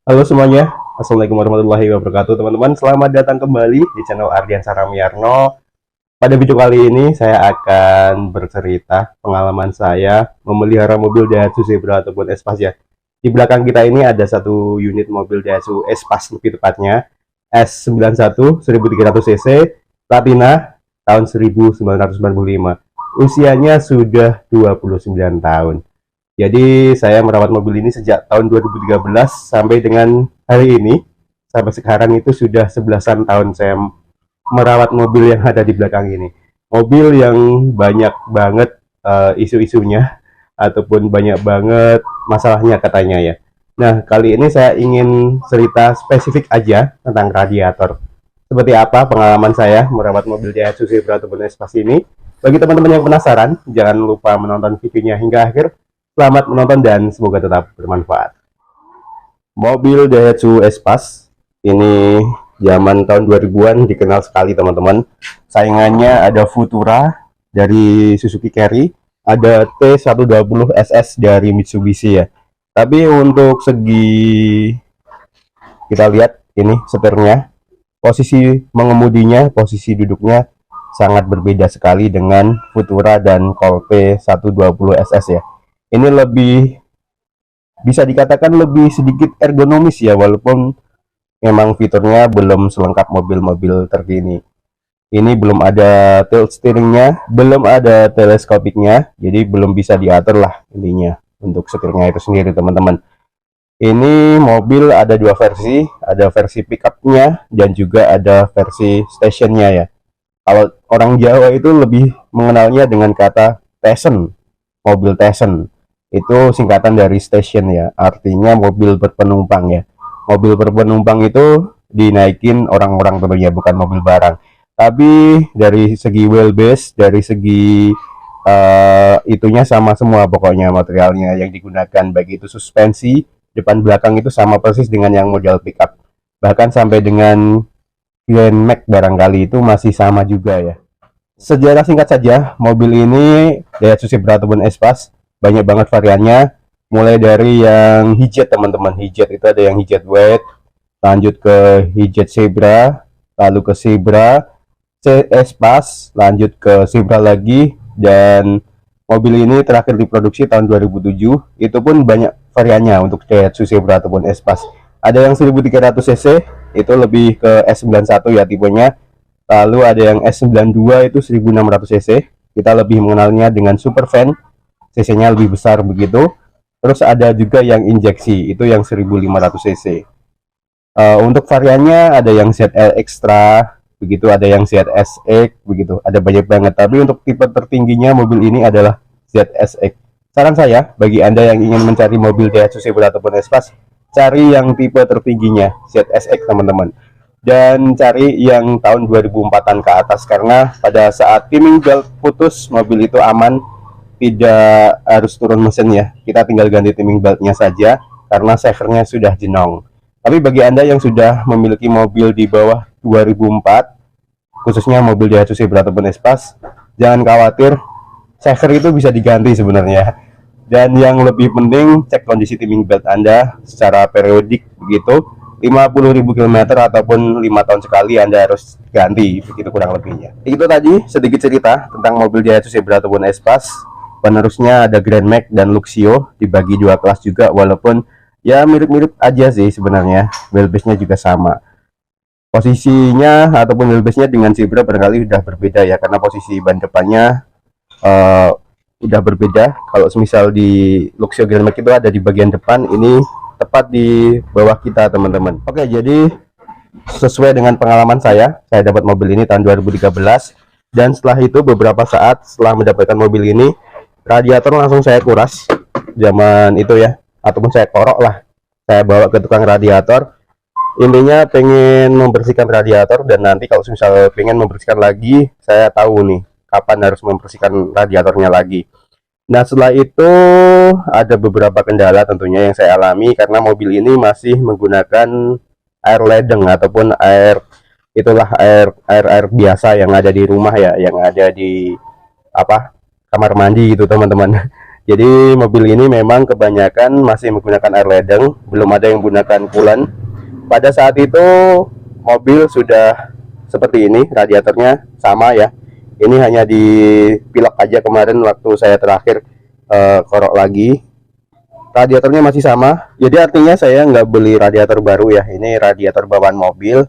Halo semuanya, Assalamualaikum warahmatullahi wabarakatuh teman-teman. Selamat datang kembali di channel Ardian Saramiarno. Pada video kali ini saya akan bercerita pengalaman saya memelihara mobil Daihatsu Zebra ataupun Espas ya. Di belakang kita ini ada satu unit mobil Daihatsu Espas, lebih tepatnya S91 1300 cc Platina tahun 1995. Usianya sudah 29 tahun. Jadi saya merawat mobil ini sejak tahun 2013 sampai dengan hari ini, sampai sekarang itu sudah 11-an tahun saya merawat mobil yang ada di belakang ini. Mobil yang banyak banget isu-isunya ataupun banyak banget masalahnya katanya ya. Nah, kali ini saya ingin cerita spesifik aja tentang radiator. Seperti apa pengalaman saya merawat mobil Daihatsu Zebra ataupun Espas ini. Bagi teman-teman yang penasaran, jangan lupa menonton videonya hingga akhir. Selamat menonton dan semoga tetap bermanfaat. Mobil Daihatsu Espas ini zaman tahun 2000-an dikenal sekali teman-teman. Saingannya ada Futura dari Suzuki Carry, ada T120 SS dari Mitsubishi ya. Tapi untuk segi kita lihat ini setirnya, posisi mengemudinya, posisi duduknya sangat berbeda sekali dengan Futura dan Colt T120 SS ya. Ini lebih bisa dikatakan lebih sedikit ergonomis ya, walaupun memang fiturnya belum selengkap mobil-mobil terkini. Ini belum ada tilt steeringnya, belum ada teleskopiknya, jadi belum bisa diatur lah intinya untuk setirnya itu sendiri teman-teman. Ini mobil ada dua versi, ada versi pickupnya dan juga ada versi stationnya ya. Kalau orang Jawa itu lebih mengenalnya dengan kata Tessen, mobil Tessen. Itu singkatan dari station ya, artinya mobil berpenumpang ya. Mobil berpenumpang itu dinaikin orang-orang tentunya, bukan mobil barang. Tapi dari segi wheelbase, dari segi itunya sama semua pokoknya, materialnya yang digunakan baik itu suspensi depan belakang itu sama persis dengan yang model pickup. Bahkan sampai dengan Grand Max barangkali itu masih sama juga ya. Sejarah singkat saja, mobil ini Daihatsu Zebra ataupun Espas banyak banget variannya, mulai dari yang hijat teman-teman. Hijat itu ada yang hijat white, lanjut ke hijat zebra, lalu ke zebra, Espas, lanjut ke zebra lagi, dan mobil ini terakhir diproduksi tahun 2007. Itu pun banyak variannya untuk Daihatsu Zebra ataupun Espas. Ada yang 1300 cc, itu lebih ke S91 ya tipenya. Lalu ada yang S92 itu 1600 cc, kita lebih mengenalnya dengan super fan, cc-nya lebih besar begitu. Terus ada juga yang injeksi, itu yang 1500 cc. Untuk variannya ada yang ZL Extra, begitu, ada yang ZSX, begitu. Ada banyak banget. Tapi untuk tipe tertingginya mobil ini adalah ZSX. Saran saya bagi Anda yang ingin mencari mobil Daihatsu Zebra ataupun Espas, cari yang tipe tertingginya, ZSX teman-teman. Dan cari yang tahun 2004-an ke atas, karena pada saat timing belt putus, mobil itu aman, tidak harus turun mesin ya, kita tinggal ganti timing beltnya saja karena sekernya sudah jenong. Tapi bagi Anda yang sudah memiliki mobil di bawah 2004, khususnya mobil Daihatsu Zebra ataupun Espas, jangan khawatir, seker itu bisa diganti sebenarnya. Dan yang lebih penting, cek kondisi timing belt Anda secara periodik begitu, 50.000 km ataupun 5 tahun sekali Anda harus ganti, begitu kurang lebihnya. Itu tadi sedikit cerita tentang mobil Daihatsu Zebra ataupun Espas. Penerusnya ada Grand Max dan Luxio, dibagi dua kelas juga, walaupun ya mirip-mirip aja sih sebenarnya. Wheelbase-nya juga sama. Posisinya ataupun wheelbase-nya dengan Zebra barangkali udah berbeda ya, karena posisi ban depannya udah berbeda. Kalau semisal di Luxio Grand Max itu ada di bagian depan, ini tepat di bawah kita teman-teman. Oke, jadi sesuai dengan pengalaman saya dapat mobil ini tahun 2013, dan setelah itu beberapa saat setelah mendapatkan mobil ini, radiator langsung saya kuras zaman itu ya, ataupun saya korok lah, saya bawa ke tukang radiator. Intinya pengen membersihkan radiator, dan nanti kalau misalnya pengen membersihkan lagi, saya tahu nih kapan harus membersihkan radiatornya lagi. Nah, setelah itu ada beberapa kendala tentunya yang saya alami, karena mobil ini masih menggunakan air ledeng ataupun air air biasa yang ada di rumah ya, yang ada di kamar mandi gitu teman-teman. Jadi mobil ini memang kebanyakan masih menggunakan air ledeng, belum ada yang menggunakan coolant. Pada saat itu mobil sudah seperti ini, radiatornya sama ya. Ini hanya dipilok aja kemarin waktu saya terakhir korok lagi. Radiatornya masih sama, jadi artinya saya nggak beli radiator baru ya. Ini radiator bawaan mobil.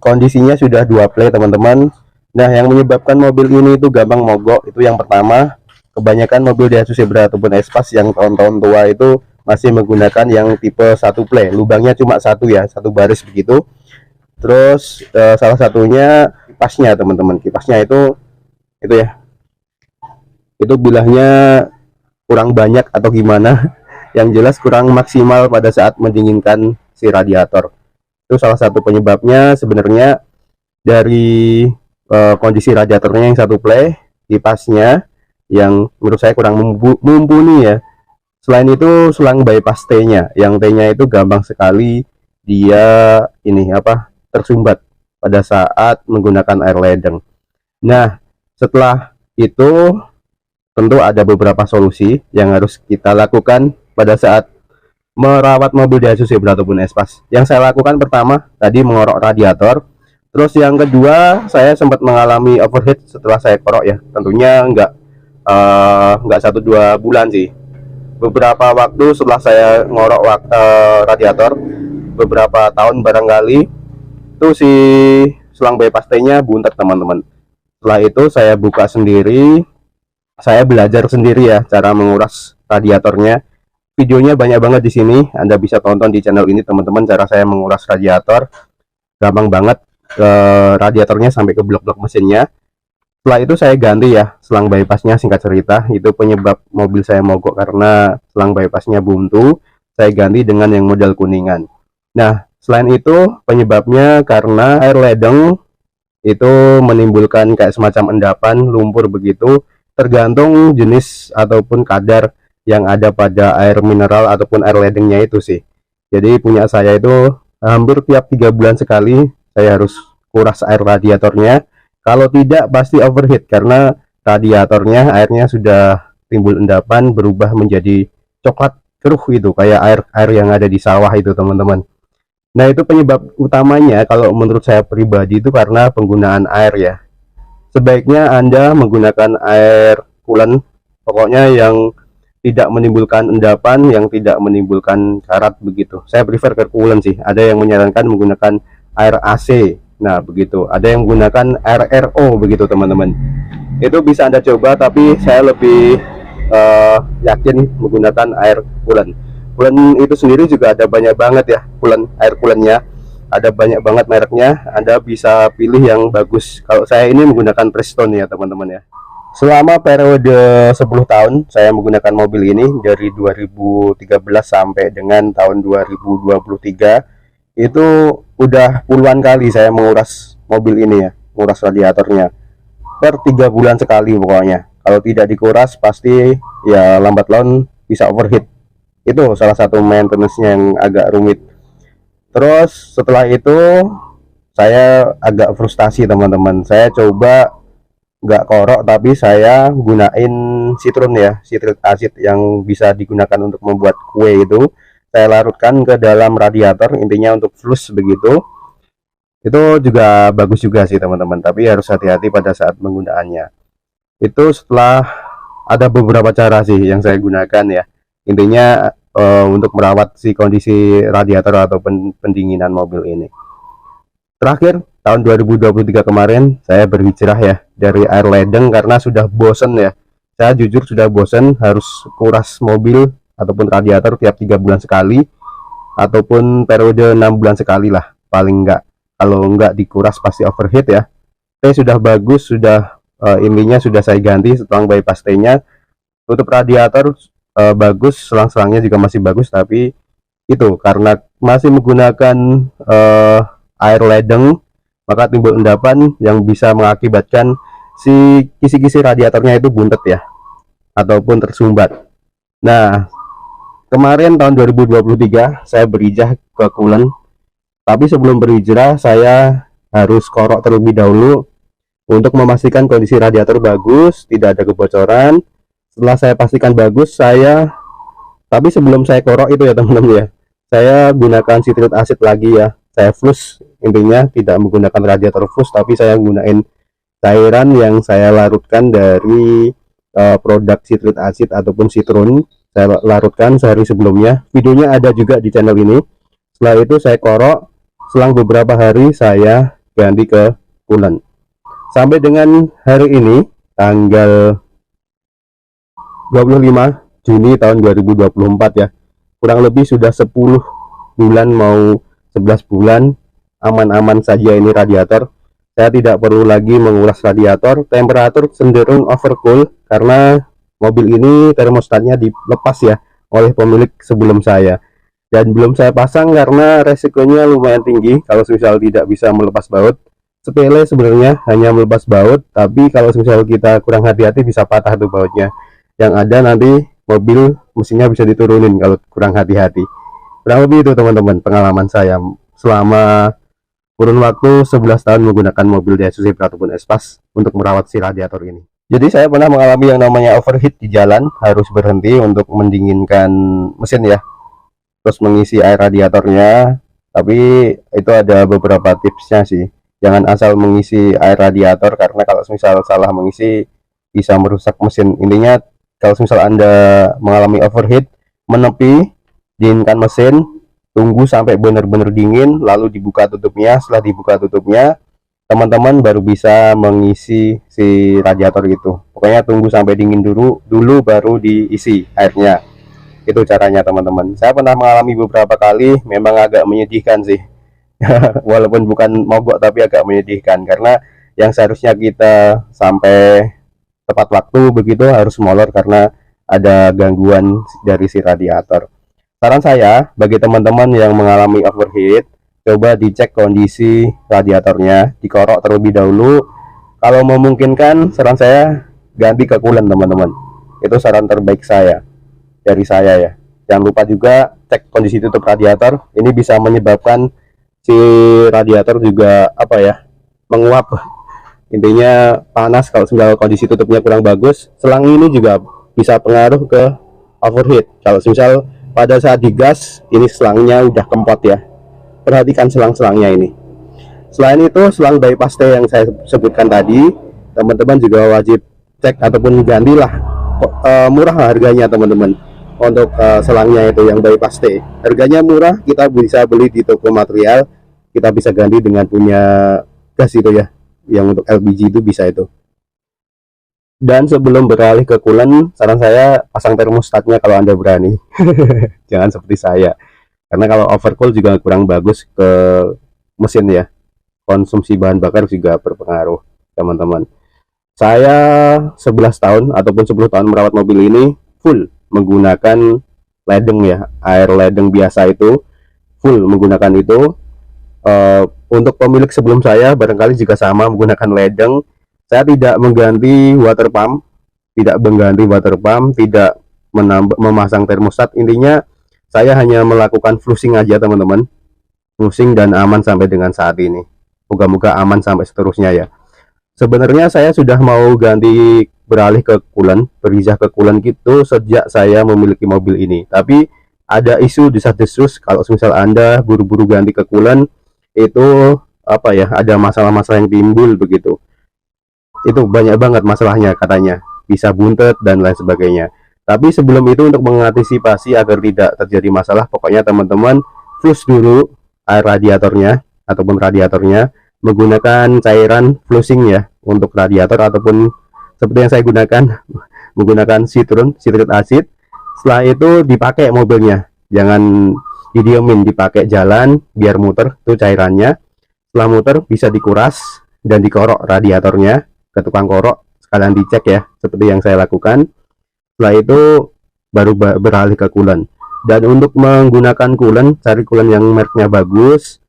Kondisinya sudah 2 play teman-teman. Nah, yang menyebabkan mobil ini itu gampang mogok itu yang pertama, kebanyakan mobil Daihatsu Zebra ataupun Espace yang tahun-tahun tua itu masih menggunakan yang tipe 1 play, lubangnya cuma satu ya, satu baris begitu. Terus salah satunya kipasnya teman-teman, kipasnya itu ya, itu bilahnya kurang banyak atau gimana yang jelas kurang maksimal pada saat mendinginkan si radiator. Itu salah satu penyebabnya sebenarnya dari kondisi radiatornya yang 1 play, kipasnya yang menurut saya kurang mumpuni ya. Selain itu selang bypass T-nya, yang T-nya itu gampang sekali dia ini apa tersumbat pada saat menggunakan air ledeng. Nah, setelah itu tentu ada beberapa solusi yang harus kita lakukan pada saat merawat mobil Daihatsu Zebra ataupun Espace. Yang saya lakukan pertama tadi mengorok radiator. Terus yang kedua, saya sempat mengalami overheat setelah saya korok ya. Tentunya nggak 1-2 bulan sih. Beberapa waktu setelah saya ngorok radiator, beberapa tahun barangkali, itu si selang bypass T-nya buntet teman-teman. Setelah itu saya buka sendiri, saya belajar sendiri ya cara menguras radiatornya. Videonya banyak banget di sini. Anda bisa tonton di channel ini teman-teman cara saya menguras radiator. Gampang banget. Radiatornya sampai ke blok-blok mesinnya. Setelah itu saya ganti ya selang bypassnya, singkat cerita itu penyebab mobil saya mogok karena selang bypassnya buntu. Saya ganti dengan yang model kuningan. Nah, selain itu penyebabnya karena air ledeng itu menimbulkan kayak semacam endapan, lumpur begitu, tergantung jenis ataupun kadar yang ada pada air mineral ataupun air ledengnya itu sih. Jadi punya saya itu hampir tiap 3 bulan sekali saya harus kuras air radiatornya. Kalau tidak pasti overheat karena radiatornya airnya sudah timbul endapan, berubah menjadi coklat keruh itu kayak air yang ada di sawah itu teman-teman. Nah, itu penyebab utamanya kalau menurut saya pribadi itu karena penggunaan air ya. Sebaiknya Anda menggunakan air coolant, pokoknya yang tidak menimbulkan endapan, yang tidak menimbulkan karat begitu. Saya prefer ke coolant sih. Ada yang menyarankan menggunakan air AC. Nah, begitu. Ada yang menggunakan air RO begitu, teman-teman. Itu bisa Anda coba, tapi saya lebih yakin menggunakan air coolant. Coolant itu sendiri juga ada banyak banget ya, air coolantnya. Ada banyak banget mereknya. Anda bisa pilih yang bagus. Kalau saya ini menggunakan Prestone ya, teman-teman ya. Selama periode 10 tahun saya menggunakan mobil ini dari 2013 sampai dengan tahun 2023. Itu udah puluhan kali saya menguras mobil ini ya, menguras radiatornya per 3 bulan sekali pokoknya. Kalau tidak dikuras pasti ya lambat laun bisa overheat. Itu salah satu maintenance-nya yang agak rumit. Terus setelah itu saya agak frustasi teman-teman. Saya coba nggak korok tapi saya gunain citron ya, citric acid yang bisa digunakan untuk membuat kue itu. Saya larutkan ke dalam radiator, intinya untuk flus begitu. Itu juga bagus juga sih teman-teman, tapi harus hati-hati pada saat penggunaannya. Itu setelah ada beberapa cara sih yang saya gunakan ya. Intinya untuk merawat si kondisi radiator atau pendinginan mobil ini. Terakhir tahun 2023 kemarin saya berhijrah ya dari air ledeng karena sudah bosen ya. Saya jujur sudah bosen harus kuras mobil ataupun radiator tiap 3 bulan sekali ataupun periode 6 bulan sekali lah paling enggak. Kalau enggak dikuras pasti overheat ya. T sudah bagus, sudah ininya sudah saya ganti setelah bypass T-nya. Tutup radiator bagus, selang-selangnya juga masih bagus, tapi itu karena masih menggunakan air ledeng maka timbul endapan yang bisa mengakibatkan si kisi-kisi radiatornya itu buntet ya ataupun tersumbat. Nah, kemarin tahun 2023 saya berhijrah ke coolant, tapi sebelum berhijrah saya harus korok terlebih dahulu untuk memastikan kondisi radiator bagus, tidak ada kebocoran. Setelah saya pastikan bagus, tapi sebelum saya korok itu ya teman-teman ya, saya gunakan citric acid lagi ya. Saya flush, intinya tidak menggunakan radiator flush, tapi saya gunain cairan yang saya larutkan dari produk citric acid ataupun citron. Saya larutkan sehari sebelumnya. Videonya ada juga di channel ini. Setelah itu saya korok, selang beberapa hari saya ganti ke coolant. Sampai dengan hari ini tanggal 25 Juni tahun 2024 ya, kurang lebih sudah 10 bulan mau 11 bulan aman-aman saja ini radiator. Saya tidak perlu lagi menguras radiator. Temperatur cenderung overcool karena mobil ini termostatnya dilepas ya oleh pemilik sebelum saya, dan belum saya pasang karena resikonya lumayan tinggi kalau misal tidak bisa melepas baut. Sepele sebenarnya, hanya melepas baut, tapi kalau misal kita kurang hati-hati bisa patah tuh bautnya. Yang ada nanti mobil mesinnya bisa diturunin kalau kurang hati-hati. Kurang lebih itu teman-teman pengalaman saya selama kurun waktu 11 tahun menggunakan mobil Daihatsu Zebra ataupun Espas untuk merawat si radiator ini. Jadi saya pernah mengalami yang namanya overheat di jalan, harus berhenti untuk mendinginkan mesin ya, terus mengisi air radiatornya. Tapi itu ada beberapa tipsnya sih. Jangan asal mengisi air radiator, karena kalau misal salah mengisi bisa merusak mesin. Intinya kalau misal Anda mengalami overheat, menepi, dinginkan mesin, tunggu sampai benar-benar dingin, lalu dibuka tutupnya. Setelah dibuka tutupnya, teman-teman baru bisa mengisi si radiator gitu. Pokoknya tunggu sampai dingin dulu baru diisi airnya. Itu caranya teman-teman. Saya pernah mengalami beberapa kali, memang agak menyedihkan sih. Walaupun bukan mogok tapi agak menyedihkan, karena yang seharusnya kita sampai tepat waktu begitu harus molor karena ada gangguan dari si radiator. Saran saya bagi teman-teman yang mengalami overheat, coba dicek kondisi radiatornya, dikorok terlebih dahulu. Kalau memungkinkan, saran saya ganti ke coolant teman-teman. Itu saran terbaik dari saya ya. Jangan lupa juga cek kondisi tutup radiator. Ini bisa menyebabkan si radiator juga menguap. Intinya panas kalau misalnya kondisi tutupnya kurang bagus. Selang ini juga bisa pengaruh ke overheat. Kalau misal pada saat digas ini selangnya udah kempot ya, perhatikan selang-selangnya ini. Selain itu, selang bypass T yang saya sebutkan tadi, teman-teman juga wajib cek ataupun gantilah. Murah harganya teman-teman untuk selangnya itu yang bypass T. Harganya murah, kita bisa beli di toko material. Kita bisa ganti dengan punya gas itu ya, yang untuk LPG itu bisa itu. Dan sebelum beralih ke coolant, saran saya pasang termostatnya kalau Anda berani. Jangan seperti saya, karena kalau overcool juga kurang bagus ke mesin ya. Konsumsi bahan bakar juga berpengaruh teman-teman. Saya 11 tahun ataupun 10 tahun merawat mobil ini full menggunakan ledeng ya, air ledeng biasa itu, full menggunakan itu. Untuk pemilik sebelum saya barangkali juga sama menggunakan ledeng. Saya tidak mengganti water pump, tidak memasang termostat. Intinya saya hanya melakukan flushing aja teman-teman, flushing, dan aman sampai dengan saat ini. Moga-moga aman sampai seterusnya ya. Sebenarnya saya sudah mau ganti, beralih ke coolant, berhijrah ke coolant gitu sejak saya memiliki mobil ini. Tapi ada isu desas-desus kalau misal Anda buru-buru ganti ke coolant, itu ada masalah-masalah yang timbul begitu. Itu banyak banget masalahnya katanya, bisa buntet dan lain sebagainya. Tapi sebelum itu, untuk mengantisipasi agar tidak terjadi masalah, pokoknya teman-teman flush dulu air radiatornya ataupun radiatornya menggunakan cairan flushing ya untuk radiator, ataupun seperti yang saya gunakan menggunakan citric acid. Setelah itu dipakai mobilnya, jangan didiemin, dipakai jalan biar muter tuh cairannya. Setelah muter bisa dikuras dan dikorok radiatornya ke tukang korok, sekalian dicek ya seperti yang saya lakukan. Setelah itu baru beralih ke coolant. Dan untuk menggunakan coolant, cari coolant yang mereknya bagus.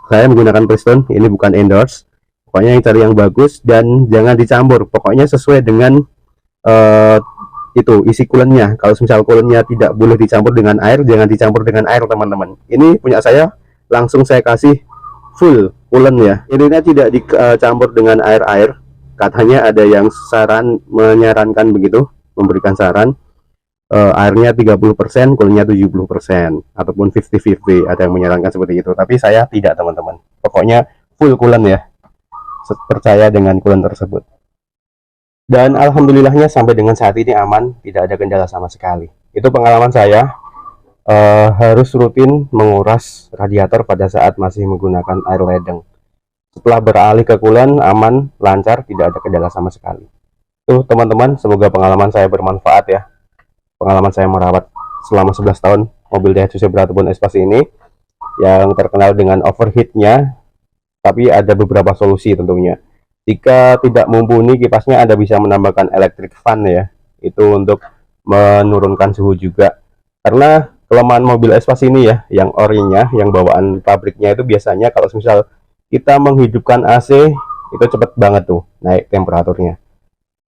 Saya menggunakan Prestone, ini bukan endorse. Pokoknya yang cari yang bagus dan jangan dicampur. Pokoknya sesuai dengan itu isi coolantnya. Kalau misal coolantnya tidak boleh dicampur dengan air, jangan dicampur dengan air teman-teman. Ini punya saya, langsung saya kasih full coolant ya. Intinya tidak dicampur dengan air, katanya ada yang menyarankan begitu, memberikan saran airnya 30%, coolnya 70%, ataupun 50-50, ada yang menyarankan seperti itu. Tapi saya tidak, teman-teman. Pokoknya full coolant ya. Percaya dengan coolant tersebut. Dan alhamdulillahnya sampai dengan saat ini aman, tidak ada kendala sama sekali. Itu pengalaman saya, harus rutin menguras radiator pada saat masih menggunakan air ledeng. Setelah beralih ke coolant, aman, lancar, tidak ada kendala sama sekali. Tuh teman-teman, semoga pengalaman saya bermanfaat ya. Pengalaman saya merawat selama 11 tahun mobil Daihatsu Zebra ataupun Espace ini yang terkenal dengan overheatnya, tapi ada beberapa solusi tentunya. Jika tidak mumpuni kipasnya, Anda bisa menambahkan electric fan ya, itu untuk menurunkan suhu juga. Karena kelemahan mobil Espace ini ya, yang orinya, yang bawaan pabriknya itu biasanya kalau misal kita menghidupkan AC itu cepet banget tuh naik temperaturnya.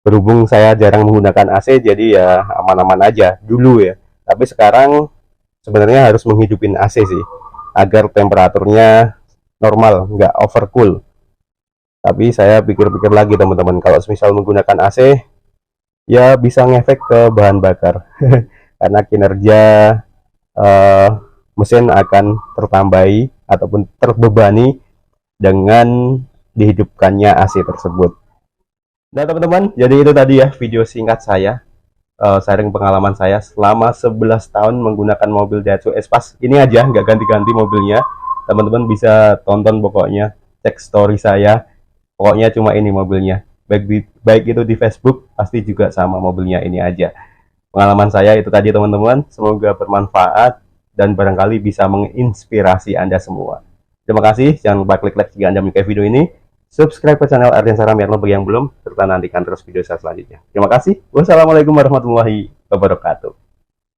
Berhubung saya jarang menggunakan AC, jadi ya aman-aman aja dulu ya. Tapi sekarang sebenarnya harus menghidupin AC sih, agar temperaturnya normal, nggak overcool. Tapi saya pikir-pikir lagi teman-teman, kalau misal menggunakan AC, ya bisa ngefek ke bahan bakar. Karena kinerja mesin akan tertambahi ataupun terbebani dengan dihidupkannya AC tersebut. Nah teman-teman, jadi itu tadi ya video singkat saya, sharing pengalaman saya selama 11 tahun menggunakan mobil Daihatsu Espace. Ini aja, nggak ganti-ganti mobilnya. Teman-teman bisa tonton pokoknya, cek story saya. Pokoknya cuma ini mobilnya. Baik itu di Facebook, pasti juga sama mobilnya ini aja. Pengalaman saya itu tadi teman-teman, semoga bermanfaat dan barangkali bisa menginspirasi Anda semua. Terima kasih, jangan lupa klik like jika Anda menyukai video ini. Subscribe ke channel Ardian Saramiarno bagi yang belum, serta nantikan terus video saya selanjutnya. Terima kasih. Wassalamualaikum warahmatullahi wabarakatuh.